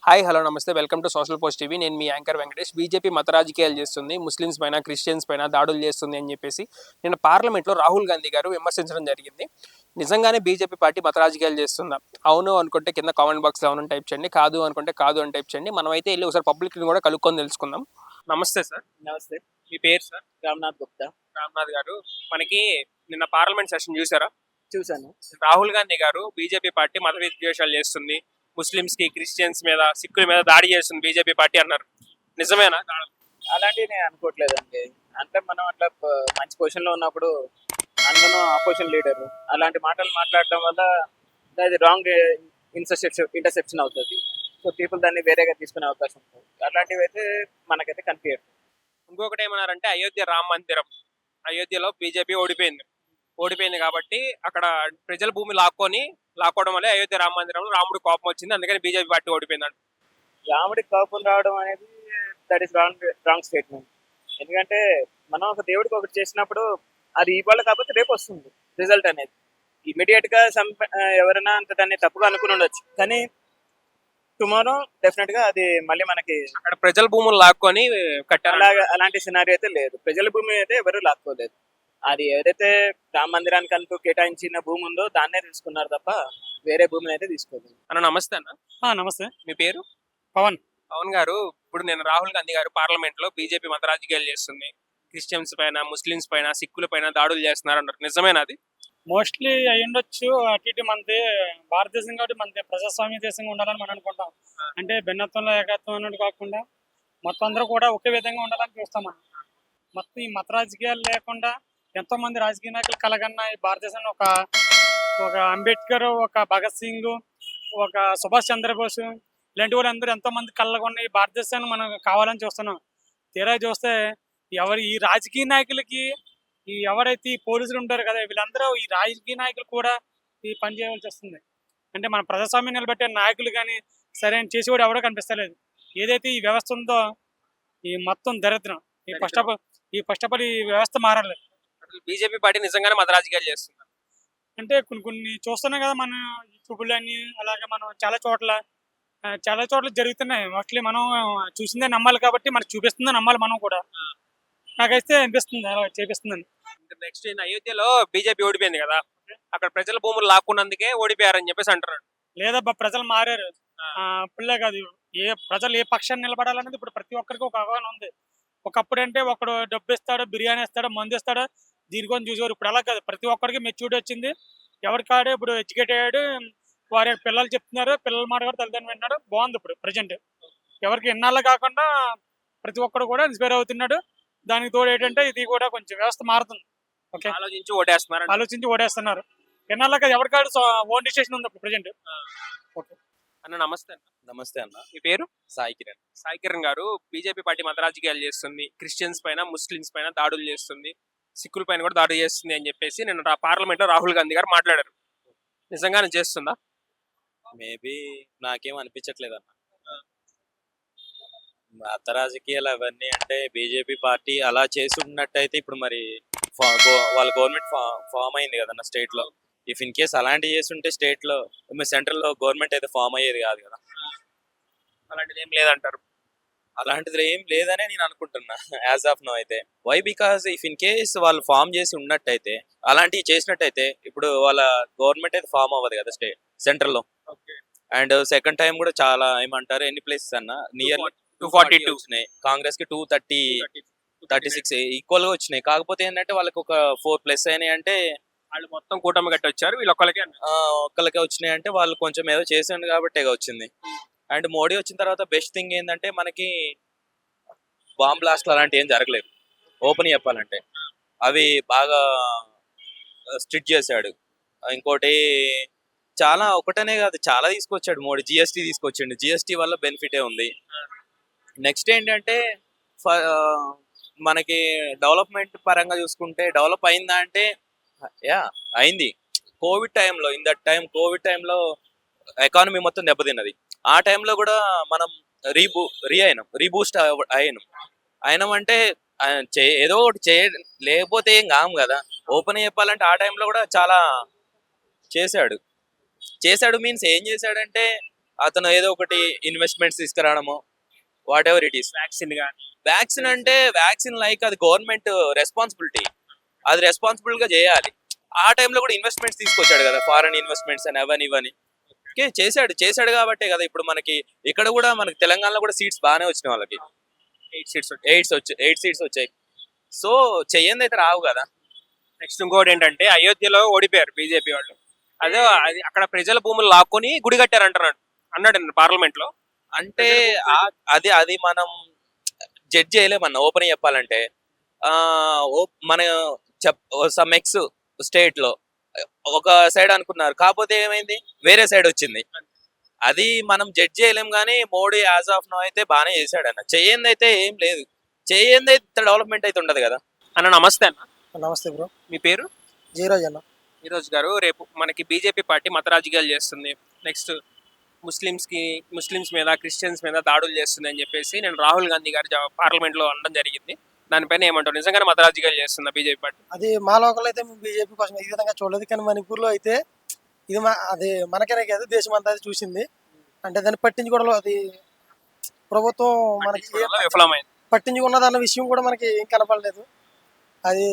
Hi hello నమస్తే welcome to social post TV. నేను మీ anchor Venkatesh. BJP మత రాజకీయాలు చేస్తుంది, ముస్లిమ్స్ పైన క్రిస్టియన్స్ పైన దాడులు చేస్తుంది అని చెప్పేసి నిన్న పార్లమెంట్లో రాహుల్ గాంధీ గారు విమర్శించడం జరిగింది. నిజంగానే బీజేపీ పార్టీ మత రాజకీయాలు చేస్తుందా? అవును అనుకుంటే కింద కామెంట్ బాక్స్లో అవును టైప్ చేయండి, కాదు అనుకుంటే కాదు అని టైప్ చేయండి. మనమైతే వెళ్ళి ఒకసారి పబ్లిక్ని కూడా కలుక్కొని తెలుసుకుందాం. నమస్తే సార్. నమస్తే. మీ పేరు సార్? రామ్‌నాథ్ గుప్తా. రామ్నాథ్ గారు, మనకి నిన్న పార్లమెంట్ సెషన్ చూసారా? చూసాను. రాహుల్ గాంధీ గారు బీజేపీ పార్టీ మత విద్వేషాలు చేస్తుంది, ముస్లిమ్స్ కి క్రిస్టియన్స్ మీద సిక్కుల మీద దాడి చేస్తుంది బీజేపీ పార్టీ అన్నారు. నిజమేనా? అలాంటివి నేను అనుకోవట్లేదండి. అంటే మనం అట్లా మంచి పొజిషన్‌లో ఉన్నప్పుడు అందులో అపోజిషన్ లీడర్ అలాంటి మాటలు మాట్లాడటం వల్ల అది రాంగ్ ఇంటర్సెప్షన్ అవుతది. సో పీపుల్ దాన్ని వేరేగా తీసుకునే అవకాశం ఉంటుంది. అలాంటివి అయితే మనకైతే కనిపియదు. ఇంకొకటి ఏమన్నారంటే అయోధ్య రామ మందిరం, అయోధ్యలో బీజేపీ ఓడిపోయింది కాబట్టి అక్కడ ప్రజల భూమి లాక్కోవడం వల్ల అయోధ్య రామ మందిరంలో రాముడు కోపం వచ్చింది, అందుకని బీజేపీ పార్టీ ఓడిపోయింది. రాముడికి కోపం రావడం అనేది దట్ ఈస్ రాంగ్ స్టేట్మెంట్. ఎందుకంటే మనం ఒక దేవుడికి ఒకటి చేసినప్పుడు అది ఇవాళ కాకపోతే రేపు వస్తుంది రిజల్ట్ అనేది. ఇమీడియట్ గా ఎవరైనా అంత దాన్ని తప్పుగా అనుకుని ఉండొచ్చు, కానీ టుమారో డెఫినెట్ గా అది మళ్ళీ మనకి అక్కడ ప్రజల భూములు లాక్కొని కట్టారు. అలాంటి సినారీ అయితే లేదు. ప్రజల భూమి అయితే ఎవరు లాక్కోలేదు. అది ఏదైతే రామ మందిరానికి అంటూ కేటాయించిన భూమి ఉందో దాన్నే తీసుకున్నారు తప్ప వేరే భూమిని అయితే తీసుకోలేదు. అన్న నమస్తే అన్న. నమస్తే. మీ పేరు? పవన్. పవన్ గారు, ఇప్పుడు నేను రాహుల్ గాంధీ గారు పార్లమెంట్ లో బీజేపీ మత రాజకీయాలు చేస్తుంది, క్రిస్టియన్స్ పైన ముస్లిమ్స్ పైన సిక్కుల పైన దాడులు చేస్తున్నారు అన్నారు. నిజమేనా అది? మోస్ట్లీ అయ్యుండొచ్చు. అటు ఇటు మనది భారతదేశం కాబట్టి మనది ప్రజాస్వామ్య దేశంగా ఉండాలని మనం అనుకుంటాం. అంటే భిన్నత్వంలో ఏకత్వం అన్నట్టు కాకుండా మొత్తం అందరూ కూడా ఒకే విధంగా ఉండాలని చూస్తాం మనం. మొత్తం ఈ మత రాజకీయాలు లేకుండా ఎంతో మంది రాజకీయ నాయకులు కలగన్న ఈ భారతదేశంలో ఒక ఒక అంబేద్కర్, ఒక భగత్ సింగ్, ఒక సుభాష్ చంద్రబోస్ ఇలాంటి వాళ్ళందరూ ఎంతో మంది కళ్ళగొన్న ఈ భారతదేశాన్ని మనం కావాలని చూస్తున్నాం. తీరా చూస్తే ఈ రాజకీయ నాయకులకి ఎవరైతే ఈ పోలీసులు ఉంటారు కదా, వీళ్ళందరూ ఈ రాజకీయ నాయకులు కూడా ఈ పని చేయవలసి వస్తుంది. అంటే మన ప్రజాస్వామ్యం నిలబెట్టే నాయకులు కానీ సరైన చేసేవాడు ఎవడో కనిపిస్తలేదు. ఏదైతే ఈ వ్యవస్థ ఉందో ఈ మొత్తం దరిద్రం. ఈ ఫస్ట్ ఆఫ్ ఆల్ ఈ వ్యవస్థ మారాలి. బీజేపీ పార్టీ నిజంగానే మత రాజకీయాలు చేస్తుంది అంటే కొన్ని చూస్తున్నాం కదా, మన చూపులన్నీ అలాగే మనం చాలా చోట్ల జరుగుతున్నాయి. మోస్ట్లీ మనం చూసిందే నమ్మాలి కాబట్టి మనకు చూపిస్తుందే నమ్మాలి మనం కూడా. నాకైతే అనిపిస్తుంది అలా చేపిస్తుందని. నెక్స్ట్ అయోధ్యలో బీజేపీ ఓడిపోయింది కదా, అక్కడ ప్రజల భూములు లాక్కున్నందుకే ఓడిపోయారని చెప్పేసి అంటున్నాడు. లేదా ప్రజలు మారారు. ఇప్పుడులే కాదు, ప్రజలు ఏ పక్షాన్ని నిలబడాలనేది ఇప్పుడు ప్రతి ఒక్కరికి ఒక అవగాహన ఉంది. ఒకప్పుడు అంటే ఒకడు డబ్బు ఇస్తాడు, బిర్యానీ ఇస్తాడు, మందు ఇస్తాడు, దీనికొని చూసేవారు. ఇప్పుడు అలా కాదు, ప్రతి ఒక్కరికి మెచ్యూరిటీ వచ్చింది. ఎవరికాడే ఇప్పుడు ఎడ్యుకేట్ అయ్యాడు, వారి పిల్లలు చెప్తున్నారు, పిల్లల మాట కూడా తల్లిదండ్రులు విన్నాడు. బాగుంది ఇప్పుడు ప్రజెంట్. ఎవరికి ఇన్నాళ్ళు కాకుండా ప్రతి ఒక్కరు కూడా ఇన్స్పైర్ అవుతున్నాడు. దానికి తోడు ఏంటంటే ఇది కూడా కొంచెం వ్యవస్థ మారుతుంది. ఓకే, ఆలోచించి ఓడేస్తున్నారు. ఎన్నాళ్ళకి ఎవరికాడు ఓన్ డిసిషన్ ఉంది ఇప్పుడు ప్రజెంట్. ఓకే అన్న నమస్తే అన్న. నమస్తే అన్న. మీ పేరు? సాయి కిరణ్. సాయి కిరణ్ గారు, బీజేపీ పార్టీ మత రాజకీయాలు చేస్తుంది, క్రిస్టియన్స్ పైన ముస్లిమ్స్ పైన దాడులు చేస్తుంది, సిక్కుల పైన కూడా దాడులు చేస్తుంది అని చెప్పేసి నిన్న పార్లమెంట్ లో రాహుల్ గాంధీ గారు మాట్లాడారు. నిజంగానే చేస్తుందా? మేబీ నాకేం అనిపించట్లేదు అన్న. మత రాజకీయాలు అవన్నీ అంటే బీజేపీ పార్టీ అలా చేసి ఉన్నట్టయితే ఇప్పుడు మరి వాళ్ళ గవర్నమెంట్ ఫామ్ అయింది కదన్న స్టేట్ లో. ఇఫ్ ఇన్ కేస్ అలాంటివి చేస్తుంటే స్టేట్ లో సెంట్రల్ లో గవర్నమెంట్ అయితే ఫామ్ అయ్యేది కాదు కదా. అలాంటిది ఏం లేదంటారు? అలాంటిది ఏం లేదనే నేను అనుకుంటున్నా యాజ్ ఆఫ్ నో అయితే. Why because if in case వాళ్ళు ఫామ్ చేసి ఉన్నట్టయితే, అలాంటివి చేసినట్టయితే ఇప్పుడు వాళ్ళ గవర్నమెంట్ అయితే ఫామ్ అవ్వదు కదా సెంట్రల్ లో. అండ్ సెకండ్ టైం కూడా చాలా ఏమంటారు ఎన్ని ప్లేసెస్ అన్న నియర్లీ 242 వచ్చినాయి. కాంగ్రెస్ కి 236 ఈక్వల్ గా వచ్చినాయి. కాకపోతే ఏంటంటే వాళ్ళకి ఒక 4+ అయినాయి. అంటే వాళ్ళు మొత్తం కూటమి కట్టి వచ్చారు, వీళ్ళు ఒక్కళ్ళకే వచ్చినాయి. అంటే వాళ్ళు కొంచెం ఏదో చేసిండు కాబట్టి వచ్చింది. అండ్ మోడీ వచ్చిన తర్వాత బెస్ట్ థింగ్ ఏంటంటే మనకి బాంబ్ బ్లాస్ట్ అలాంటి ఏం జరగలేదు. ఓపెన్ చెప్పాలంటే అవి బాగా స్ట్రిక్ట్ చేశాడు. ఇంకోటి చాలా ఒకటనే కాదు, చాలా తీసుకొచ్చాడు మోడీ. జిఎస్టీ తీసుకొచ్చిండు, జిఎస్టీ వల్ల బెనిఫిటే ఉంది. నెక్స్ట్ ఏంటంటే మనకి డెవలప్మెంట్ పరంగా చూసుకుంటే డెవలప్ అయిందా అంటే అయింది. కోవిడ్ టైంలో కోవిడ్ టైంలో ఎకానమీ మొత్తం దెబ్బతిన్నది. ఆ టైంలో కూడా మనం రీబూస్ట్ అయినాం అంటే ఏదో ఒకటి లేకపోతే ఏం కాము కదా. ఓపెన్ చెప్పాలంటే ఆ టైంలో కూడా చాలా చేశాడు. మీన్స్ ఏం చేశాడంటే అతను ఏదో ఒకటి ఇన్వెస్ట్మెంట్స్ తీసుకురావడము, whatever it is. Vaccine కానీ వ్యాక్సిన్ అంటే వ్యాక్సిన్ లైక్ అది గవర్నమెంట్ రెస్పాన్సిబిలిటీ, అది రెస్పాన్సిబుల్ గా చేయాలి. ఆ టైంలో కూడా ఇన్వెస్ట్మెంట్స్ తీసుకొచ్చాడు కదా, ఫారెన్ ఇన్వెస్ట్మెంట్స్ అని అవని ఇవని. ఓకే, చేశాడు కాబట్టే కదా ఇప్పుడు మనకి ఇక్కడ కూడా మనకి తెలంగాణలో కూడా సీట్స్ బాగానే వచ్చినాయి వాళ్ళకి. 8 సీట్స్ వచ్చాయి. సో చెయ్యంది అయితే రావు కదా. నెక్స్ట్ ఇంకోటి ఏంటంటే అయోధ్యలో ఓడిపోయారు బీజేపీ వాళ్ళు. అదే అది అక్కడ ప్రజల భూములు లాక్కొని గుడి కట్టారు అన్నాడు పార్లమెంట్ లో. అంటే అది మనం జడ్జ్ చేయలేమన్న ఓపెన్ చెప్పాలంటే. మన సమ్ ఎక్స్ స్టేట్ లో ఒక సైడ్ అనుకున్నారు, కాకపోతే ఏమైంది వేరే సైడ్ వచ్చింది. అది మనం జడ్జ్ చేయలేం. కానీ మోడీ యాజ్ ఆఫ్ నో అయితే బాగానే చేశాడు అన్న. చెయ్యంది అయితే ఏం లేదు, చెయ్యంది అయితే డెవలప్మెంట్ అయితే ఉండదు కదా అన్న. నమస్తే అన్న. నమస్తే బ్రో. మీ పేరు? జయరాజ్ అన్న. ఈరోజు గారు, రేపు మనకి బీజేపీ పార్టీ మత రాజకీయాలు చేస్తుంది. నెక్స్ట్ ముస్లిమ్స్ మీద క్రిస్టియన్స్ మీద దాడులు చేస్తుంది అని చెప్పేసి నేను రాహుల్ గాంధీ గారు పార్లమెంట్ లో అనడం జరిగింది. దానిపైన ఏమంటారు? నిజంగానే మత రాజకీయాలు చేస్తుందా బీజేపీ పార్టీ? అది మా లోకల్ అయితే మేము బీజేపీ కోసం ఈ విధంగా చూడలేదు, కానీ మణిపూర్లో అయితే ఇది అది మనకనే కాదు దేశం అంతా చూసింది. అంటే దాన్ని పట్టించుకోవడం అది ప్రభుత్వం మనకి విఫలమైంది. పట్టించుకున్నది అన్న విషయం కూడా మనకి ఏం కనపడలేదు. అది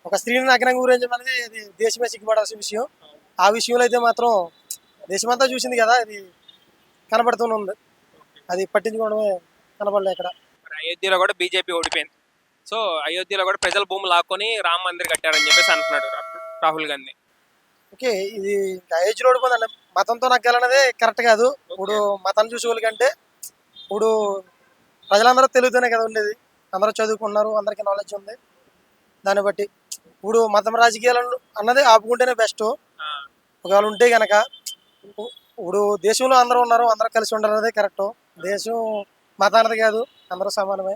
ఒక స్త్రీని నగ్నంగా గురించి అనేది అది దేశమే సిగ్గుపడాల్సిన విషయం. ఆ విషయంలో అయితే మాత్రం దేశమంతా చూసింది కదా, అది కనపడుతూనే ఉంది. అది పట్టించుకోవడమే కనపడలేదు ఇక్కడ. అయోధ్యలో కూడా బీజేపీ ఓడిపోయింది. సో అయోధ్యలో కూడా ప్రజల భూములు లాక్కొని రామ మందిర్ కట్టారని చెప్పేసి అంటున్నాడు రాహుల్ గాంధీ. ఓకే, ఇది ఇంకా ఏజ్ ఓడిపోయిందండి. మతంతో నగ్గాలన్నదే కరెక్ట్ కాదు. ఇప్పుడు మతాన్ని చూసేవాళ్ళకంటే ఇప్పుడు ప్రజలందరూ తెలుగుతూనే కదా ఉండేది. అందరూ చదువుకున్నారు, అందరికీ నాలెడ్జ్ ఉంది. దాన్ని బట్టి ఇప్పుడు మతం రాజకీయాలు అన్నది ఆపుకుంటేనే బెస్ట్. ఒకవేళ ఉంటే గనక ఇప్పుడు దేశంలో అందరూ ఉన్నారు, అందరూ కలిసి ఉండరు, కరెక్ట్. దేశం మతం అన్నది కాదు, అందరూ సమానమే.